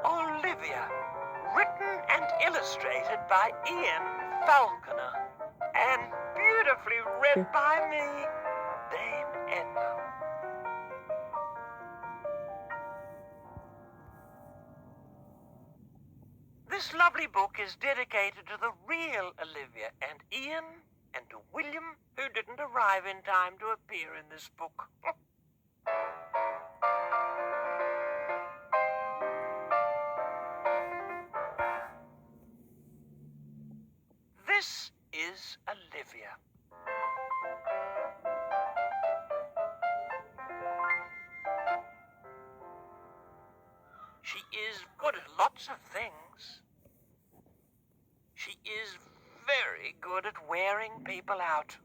Olivia, written and illustrated by Ian Falconer, and beautifully read by me, Dame Edna. This lovely book is dedicated to the real Olivia and Ian, and to William, who didn't arrive in time to appear in this book. This is Olivia. She is good at lots of things. She is very good at wearing people out.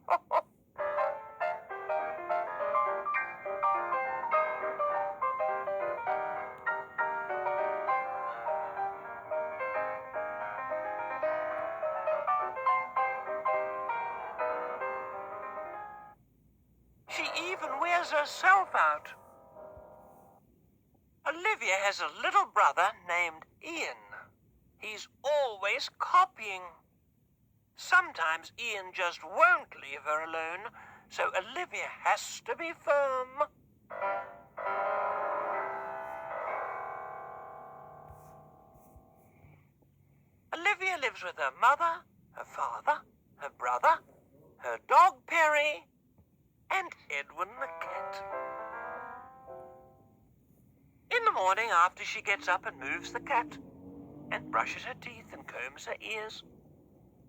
She even wears herself out. Olivia has a little brother named Ian. He's always copying. Sometimes Ian just won't leave her alone, so Olivia has to be firm. Olivia lives with her mother, her father, her brother, her dog Perry, and Edwin the cat. In the morning, after she gets up and moves the cat, and brushes her teeth and combs her ears,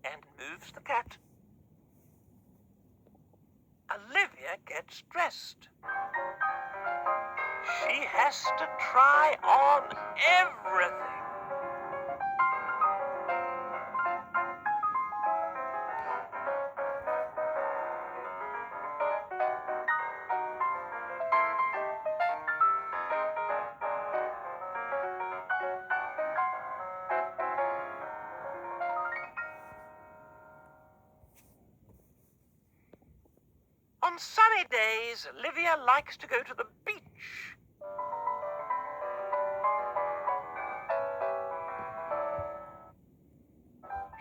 and moves the cat, Olivia gets dressed. She has to try on everything. On sunny days, Olivia likes to go to the beach.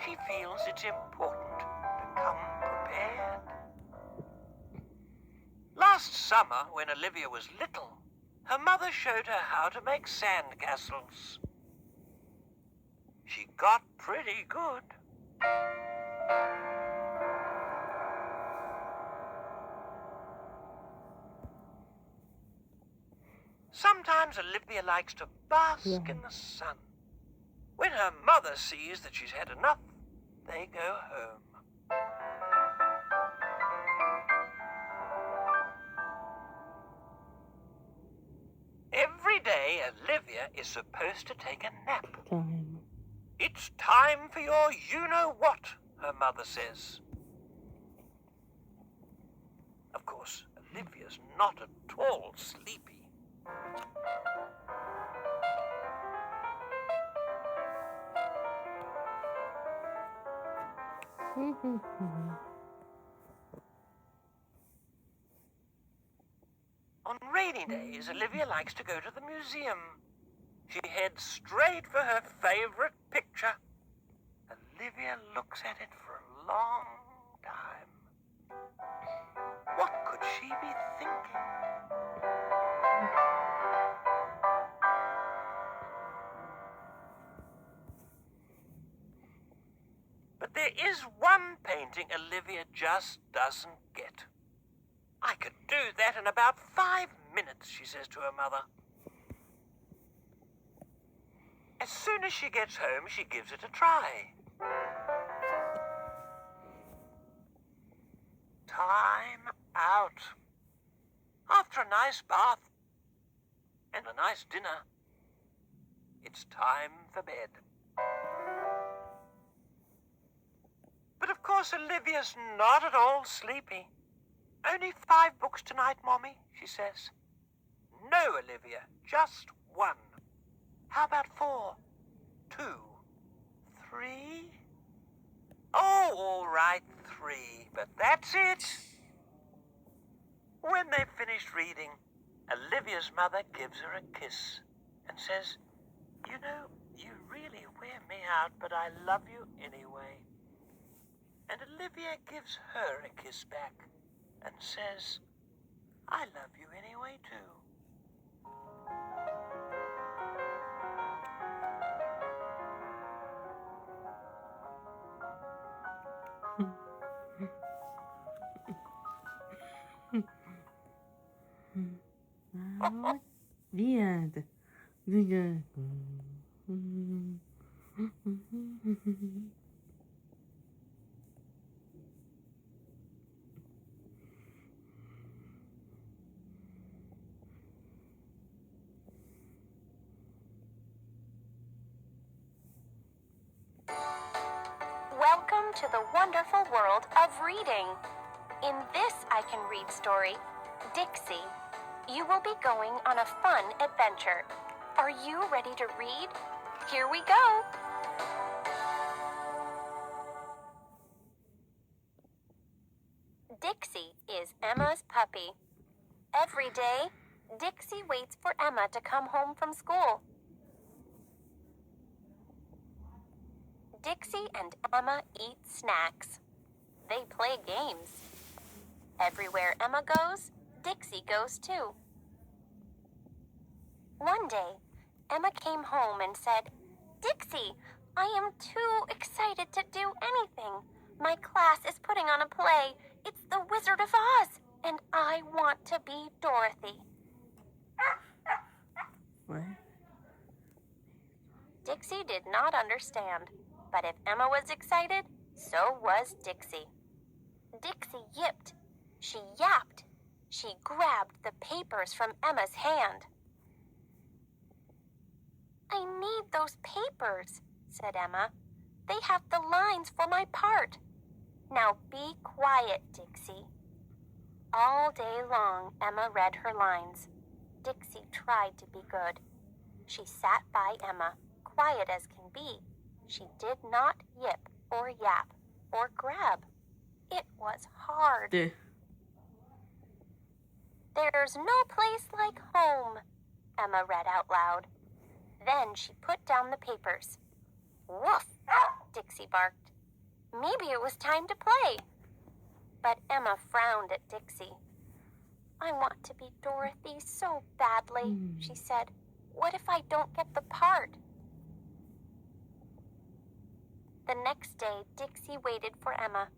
She feels it's important to come prepared. Last summer, when Olivia was little, her mother showed her how to make sandcastles. She got pretty good. Sometimes Olivia likes to bask in the sun. When her mother sees that she's had enough, they go home. Every day, Olivia is supposed to take a nap. It's time for your you-know-what, her mother says. Of course, Olivia's not at all sleepy. On rainy days, Olivia likes to go to the museum. She heads straight for her favorite picture. Olivia looks at it for a long time. What could she be thinking? But there is one painting Olivia just doesn't get. I could do that in about 5 minutes, she says to her mother. As soon as she gets home, she gives it a try. Time out. After a nice bath and a nice dinner, it's time for bed. But of course, course, Olivia's not at all sleepy. Only 5 books tonight, Mommy, she says. No, Olivia, just 1. How about 4? 2? 3? Oh, all right, 3, but that's it. When they've finished reading, Olivia's mother gives her a kiss and says, "You know, you really wear me out, but I love you anyway." And Olivia gives her a kiss back and says, "I love you anyway, too." The end. The end. Welcome to the wonderful world of reading. In this I Can Read story, Dixie, you will be going on a fun adventure. Are you ready to read? Here we go. Dixie is Emma's puppy. Every day, Dixie waits for Emma to come home from school. Dixie and Emma eat snacks. They play games. Everywhere Emma goes, Dixie goes too. One day, Emma came home and said, "Dixie, I am too excited to do anything. My class is putting on a play. It's The Wizard of Oz, and I want to be Dorothy." What? Dixie did not understand, but if Emma was excited, so was Dixie. Dixie yipped. She yapped. She grabbed the papers from Emma's hand. "I need those papers," said Emma. "They have the lines for my part." "Now be quiet, Dixie." All day long, Emma read her lines. Dixie tried to be good. She sat by Emma, quiet as can be. She did not yip or yap or grab. It was hard. "There's no place like home," Emma read out loud. Then she put down the papers. "Woof," Dixie barked. Maybe it was time to play. But Emma frowned at Dixie. "I want to be Dorothy so badly," she said. "What if I don't get the part?" The next day, Dixie waited for Emma.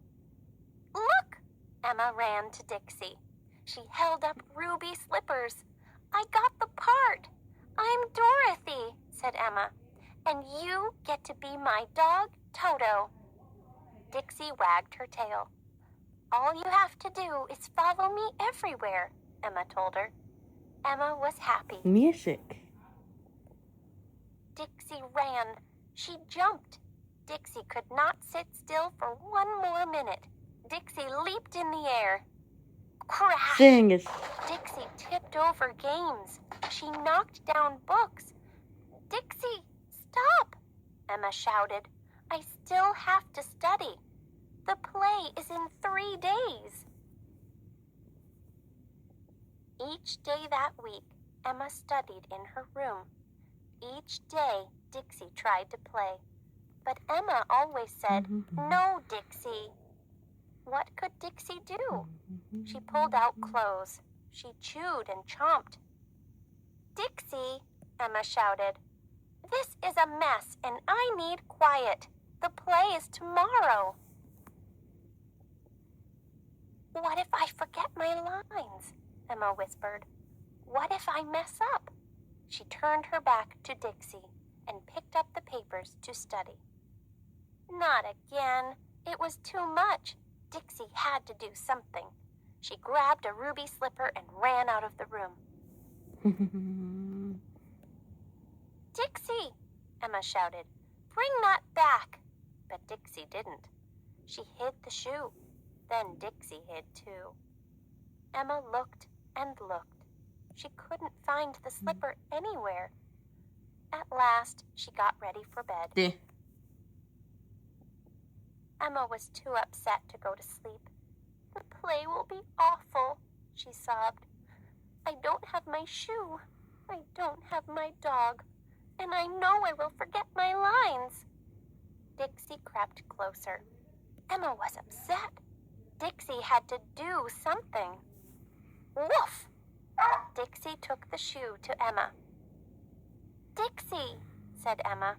"Look!" Emma ran to Dixie. She held up ruby slippers. "I got the part. I'm Dorothy," said Emma. "And you get to be my dog, Toto." Dixie wagged her tail. "All you have to do is follow me everywhere," Emma told her. Emma was happy. Music. Dixie ran. She jumped. Dixie could not sit still for one more minute. Dixie leaped in the air. Crash! Sing it. Dixie tipped over games. She knocked down books. "Dixie, stop!" Emma shouted. "I still have to study. The play is in 3 days." Each day that week, Emma studied in her room. Each day, Dixie tried to play. But Emma always said, "No, Dixie." What could Dixie do? She pulled out clothes. She chewed and chomped. "Dixie," Emma shouted, "this is a mess and I need quiet. The play is tomorrow." "What if I forget my lines?" Emma whispered. "What if I mess up?" She turned her back to Dixie and picked up the papers to study. Not again. It was too much. Dixie had to do something. She grabbed a ruby slipper and ran out of the room. "Dixie," Emma shouted, "bring that back." But Dixie didn't. She hid the shoe. Then Dixie hid too. Emma looked and looked. She couldn't find the slipper anywhere. At last, she got ready for bed. D. Emma was too upset to go to sleep. The play will be awful, she sobbed. I don't have my shoe. I don't have my dog. And I know I will forget my lines. Dixie crept closer. Emma was upset. Dixie had to do something. Woof! Dixie took the shoe to Emma. Dixie, said Emma.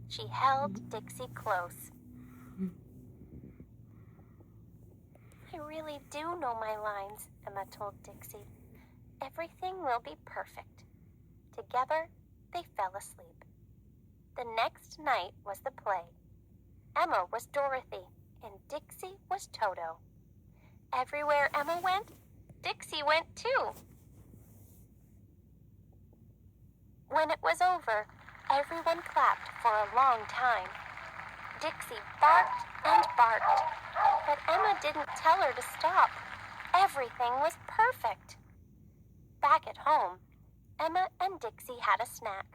She held Dixie close. I really do know my lines, Emma told Dixie. Everything will be perfect. Together, they fell asleep. The next night was the play. Emma was Dorothy, and Dixie was Toto. Everywhere Emma went, Dixie went too. When it was over, everyone clapped for a long time. Dixie barked and barked, but Emma didn't tell her to stop. Everything was perfect. Back at home, Emma and Dixie had a snack.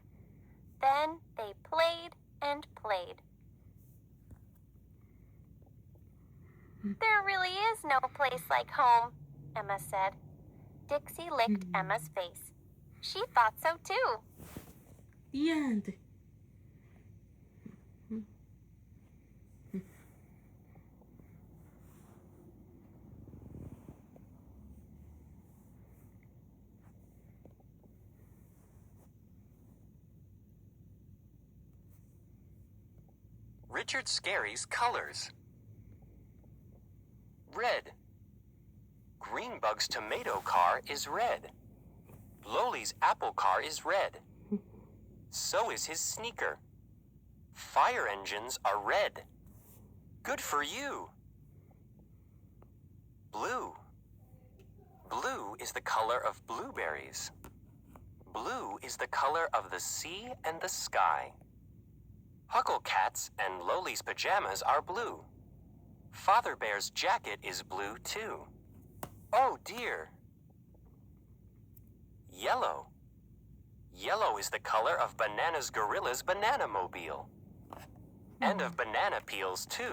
Then they played and played. There really is no place like home, Emma said. Dixie licked Emma's face. She thought so too. The end. Richard Scarry's colors. Red. Greenbug's tomato car is red. Loli's apple car is red. So is his sneaker. Fire engines are red. Good for you. Blue. Blue is the color of blueberries. Blue is the color of the sea and the sky. Huckle Cat's and Loli's pajamas are blue. Father Bear's jacket is blue too. Oh dear. Yellow. Yellow is the color of Banana's Gorilla's banana mobile. And of banana peels too.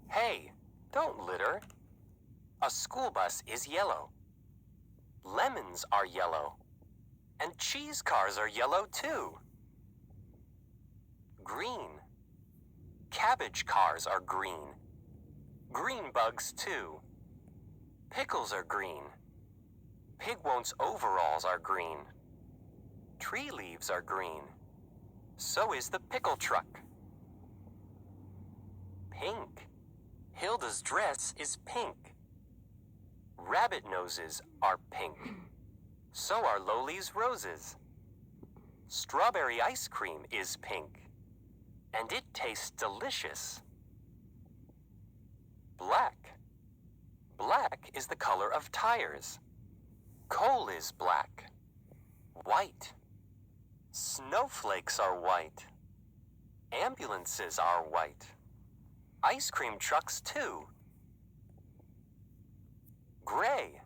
Hey, don't litter. A school bus is yellow. Lemons are yellow. And cheese cars are yellow too. Green. Cabbage cars are green. Green bugs too. Pickles are green. Pigwon's overalls are green. Tree leaves are green. So is the pickle truck. Pink. Hilda's dress is pink. Rabbit noses are pink. So are Loli's roses. Strawberry ice cream is pink. And it tastes delicious. Black. Black is the color of tires. Coal is black. White. Snowflakes are white. Ambulances are white. Ice cream trucks too. Gray.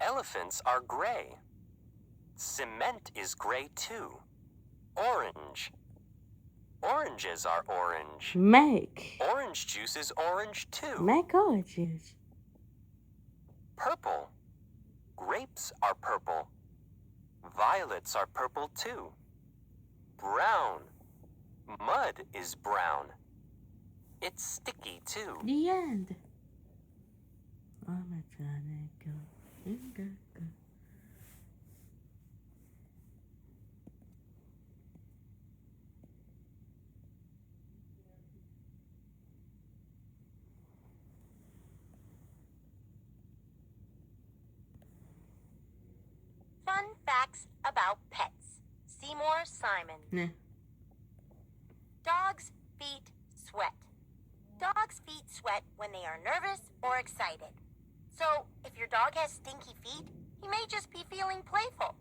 Elephants are gray. Cement is gray too. Orange. Oranges are orange. Make. Orange juice is orange too. Make oranges. Purple. Grapes are purple. Violets are purple too. Brown. Mud is brown. It's sticky too. The end. I'm trying to go. Fun facts about pets. Seymour Simon. Nah. Dogs' feet sweat. Dogs' feet sweat when they are nervous or excited. So, if your dog has stinky feet, he may just be feeling playful.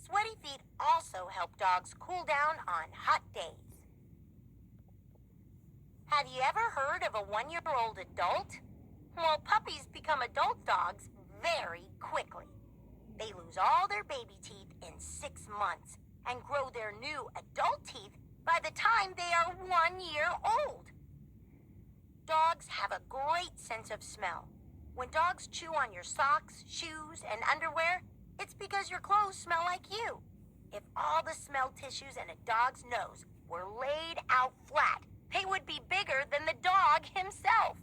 Sweaty feet also help dogs cool down on hot days. Have you ever heard of a 1-year-old adult? Well, puppies become adult dogs very quickly. They lose all their baby teeth in 6 months and grow their new adult teeth by the time they are 1 year old. Dogs have a great sense of smell. When dogs chew on your socks, shoes, and underwear, it's because your clothes smell like you. If all the smell tissues in a dog's nose were laid out flat, they would be bigger than the dog himself.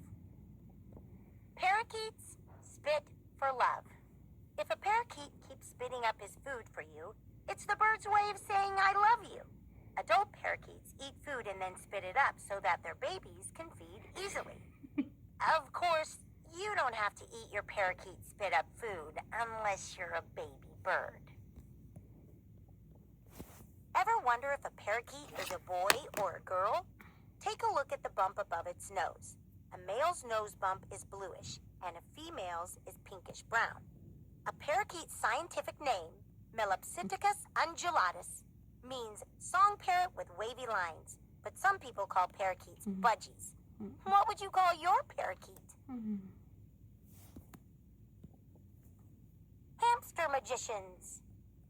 Parakeets spit for love. If a parakeet keeps spitting up his food for you, it's the bird's way of saying I love you. Adult parakeets eat food and then spit it up so that their babies can feed easily. Of course, you don't have to eat your parakeet spit up food unless you're a baby bird. Ever wonder if a parakeet is a boy or a girl? Take a look at the bump above its nose. A male's nose bump is bluish, and a female's is pinkish brown. A parakeet's scientific name, Melopsittacus undulatus, means song parrot with wavy lines, but some people call parakeets budgies. What would you call your parakeet? Hamster magicians.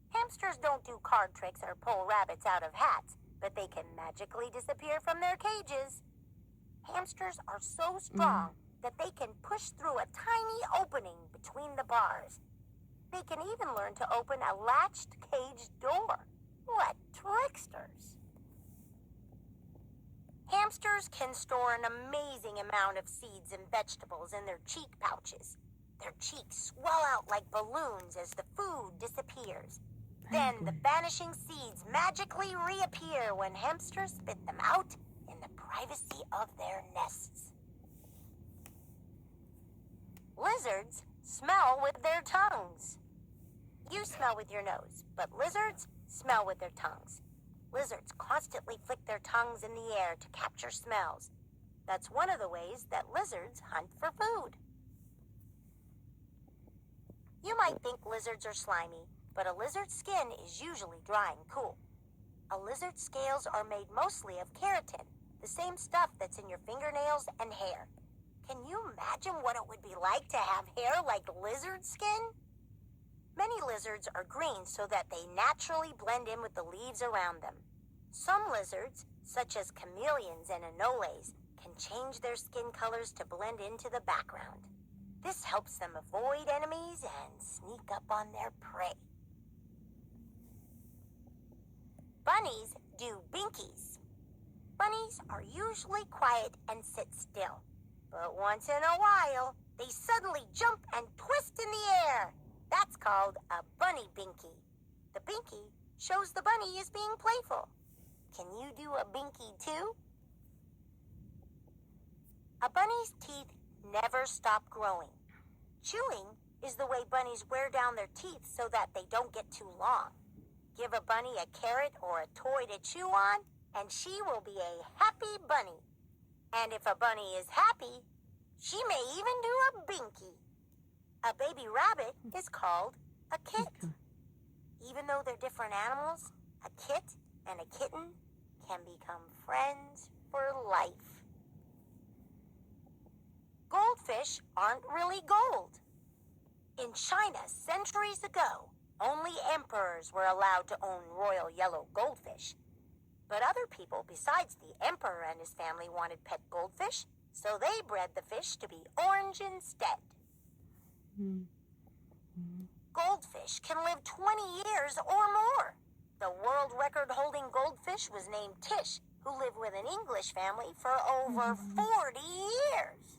Hamsters don't do card tricks or pull rabbits out of hats, but they can magically disappear from their cages. Hamsters are so strong that they can push through a tiny opening between the bars. They can even learn to open a latched cage door. What tricksters! Hamsters can store an amazing amount of seeds and vegetables in their cheek pouches. Their cheeks swell out like balloons as the food disappears. Then the vanishing seeds magically reappear when hamsters spit them out in the privacy of their nests. Lizards smell with their tongues. You smell with your nose, but lizards smell with their tongues. Lizards constantly flick their tongues in the air to capture smells. That's one of the ways that lizards hunt for food. You might think lizards are slimy, but a lizard's skin is usually dry and cool. A lizard's scales are made mostly of keratin, the same stuff that's in your fingernails and hair. Can you imagine what it would be like to have hair like lizard skin? Many lizards are green so that they naturally blend in with the leaves around them. Some lizards, such as chameleons and anoles, can change their skin colors to blend into the background. This helps them avoid enemies and sneak up on their prey. Bunnies do binkies. Bunnies are usually quiet and sit still, but once in a while, they suddenly jump and twist in the air. That's called a bunny binky. The binky shows the bunny is being playful. Can you do a binky too? A bunny's teeth never stop growing. Chewing is the way bunnies wear down their teeth so that they don't get too long. Give a bunny a carrot or a toy to chew on, and she will be a happy bunny. And if a bunny is happy, she may even do a binky. A baby rabbit is called a kit. Even though they're different animals, a kit and a kitten can become friends for life. Goldfish aren't really gold. In China, centuries ago, only emperors were allowed to own royal yellow goldfish. But other people besides the emperor and his family wanted pet goldfish, so they bred the fish to be orange instead. Goldfish can live 20 years or more. The world record-holding goldfish was named Tish, who lived with an English family for over 40 years.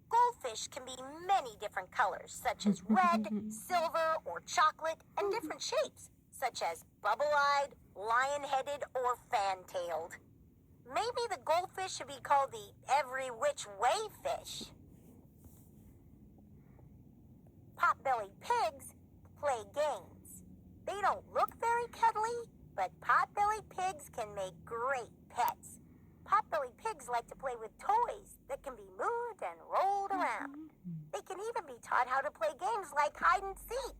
Goldfish can be many different colors, such as red, silver, or chocolate, and different shapes, such as bubble-eyed, lion-headed, or fan-tailed. Maybe the goldfish should be called the every-which-way fish. Pot-bellied pigs play games. They don't look very cuddly, but pot-bellied pigs can make great pets. Pot-bellied pigs like to play with toys that can be moved and rolled around. They can even be taught how to play games like hide and seek.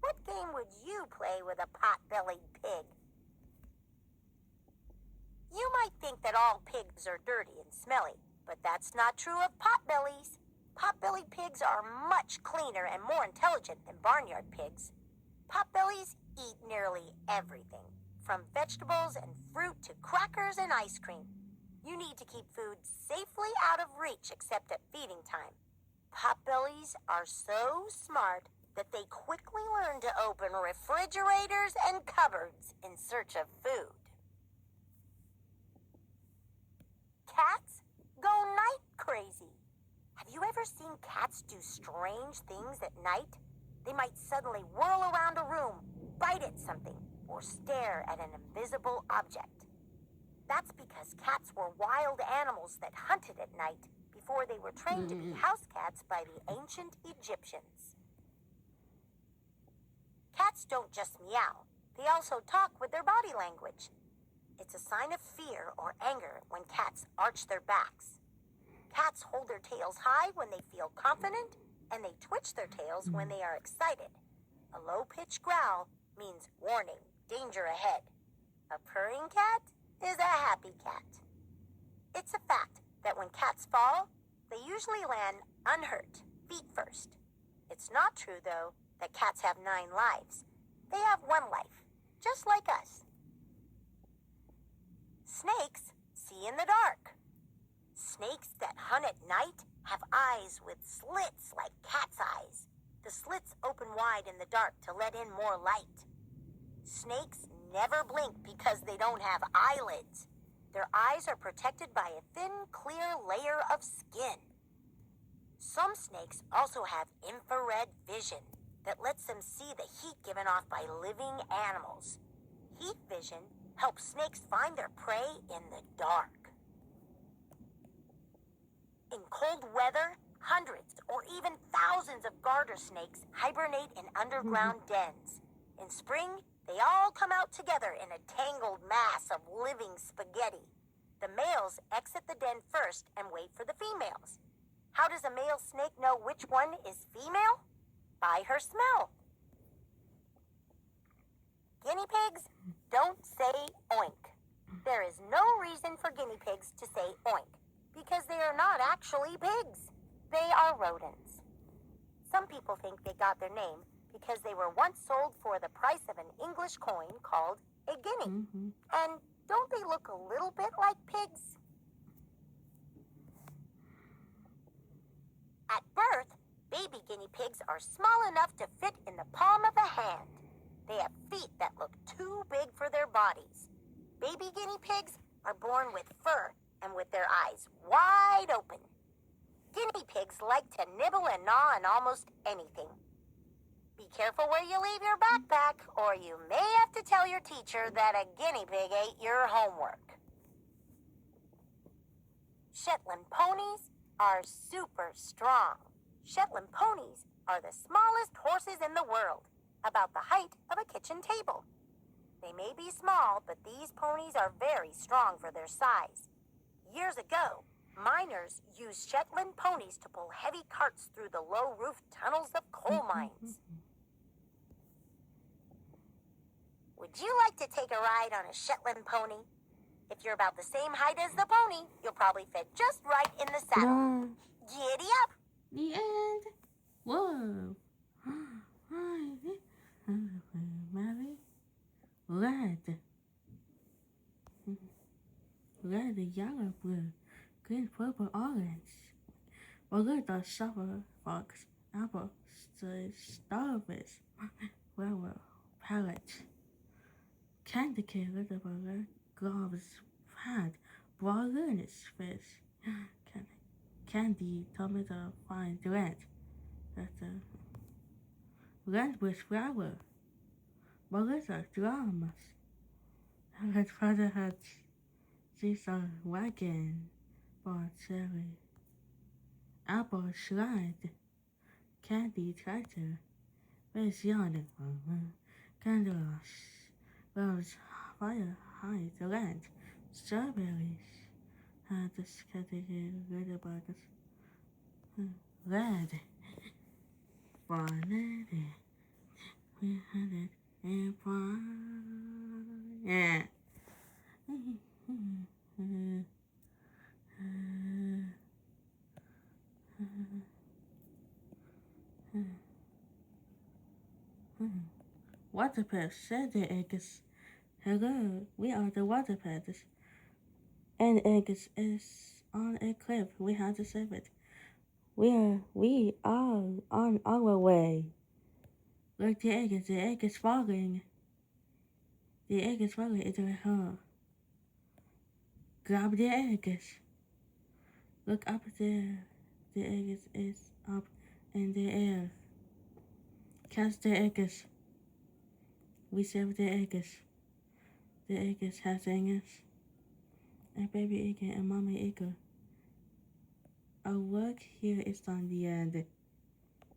What game would you play with a pot-bellied pig? You might think that all pigs are dirty and smelly, but that's not true of potbellies. Potbelly pigs are much cleaner and more intelligent than barnyard pigs. Potbellies eat nearly everything, from vegetables and fruit to crackers and ice cream. You need to keep food safely out of reach except at feeding time. Potbellies are so smart that they quickly learn to open refrigerators and cupboards in search of food. Cats go night crazy. Have you ever seen cats do strange things at night? They might suddenly whirl around a room, bite at something, or stare at an invisible object. That's because cats were wild animals that hunted at night before they were trained to be house cats by the ancient Egyptians. Cats don't just meow. They also talk with their body language. It's a sign of fear or anger when cats arch their backs. Cats hold their tails high when they feel confident, and they twitch their tails when they are excited. A low-pitched growl means warning, danger ahead. A purring cat is a happy cat. It's a fact that when cats fall, they usually land unhurt, feet first. It's not true, though, that cats have 9 lives. They have 1 life, just like us. Snakes see in the dark. Snakes that hunt at night have eyes with slits like cat's eyes. The slits open wide in the dark to let in more light. Snakes never blink because they don't have eyelids. Their eyes are protected by a thin, clear layer of skin. Some snakes also have infrared vision that lets them see the heat given off by living animals. Heat vision helps snakes find their prey in the dark. In cold weather, hundreds or even thousands of garter snakes hibernate in underground dens. In spring, they all come out together in a tangled mass of living spaghetti. The males exit the den first and wait for the females. How does a male snake know which one is female? By her smell. Guinea pigs don't say oink. There is no reason for guinea pigs to say oink, because they are not actually pigs. They are rodents. Some people think they got their name because they were once sold for the price of an English coin called a guinea. And don't they look a little bit like pigs? At birth, baby guinea pigs are small enough to fit in the palm of a hand. They have feet that look too big for their bodies. Baby guinea pigs are born with fur and with their eyes wide open. Guinea pigs like to nibble and gnaw on almost anything. Be careful where you leave your backpack, or you may have to tell your teacher that a guinea pig ate your homework. Shetland ponies are super strong. Shetland ponies are the smallest horses in the world, about the height of a kitchen table. They may be small, but these ponies are very strong for their size. Years ago, miners used Shetland ponies to pull heavy carts through the low-roofed tunnels of coal mines. Would you like to take a ride on a Shetland pony? If you're about the same height as the pony, you'll probably fit just right in the saddle. Giddy up! The end. Whoa. Mary. Red. Red, yellow, blue, green, purple, orange. Red, silver, fox, apple, starfish, werewolf, parrot. Candy cane, little burger, gloves, hat, balloonish fish. Candy, tomato, fine, red. That's a red with flower. Melissa, drums. Red father had Caesar wagon, ball cherry. Apple slide. Candy treasure. Fish yawning. Candles. Rose fire hide land. Strawberries. This category red about red. Bonnet. We had it in fun. Yeah. Waterpets said the eggs. Hello, we are the Waterpets. And eggs is on a cliff. We have to save it. We are on our way. Look, the egg is falling. The egg is falling into her. Grab the eggs. Look up there. The egg is up in the air. Catch the eggs. We save the eggs. The eggs has eggs. A baby egg and mommy egg. Our work here is on the end.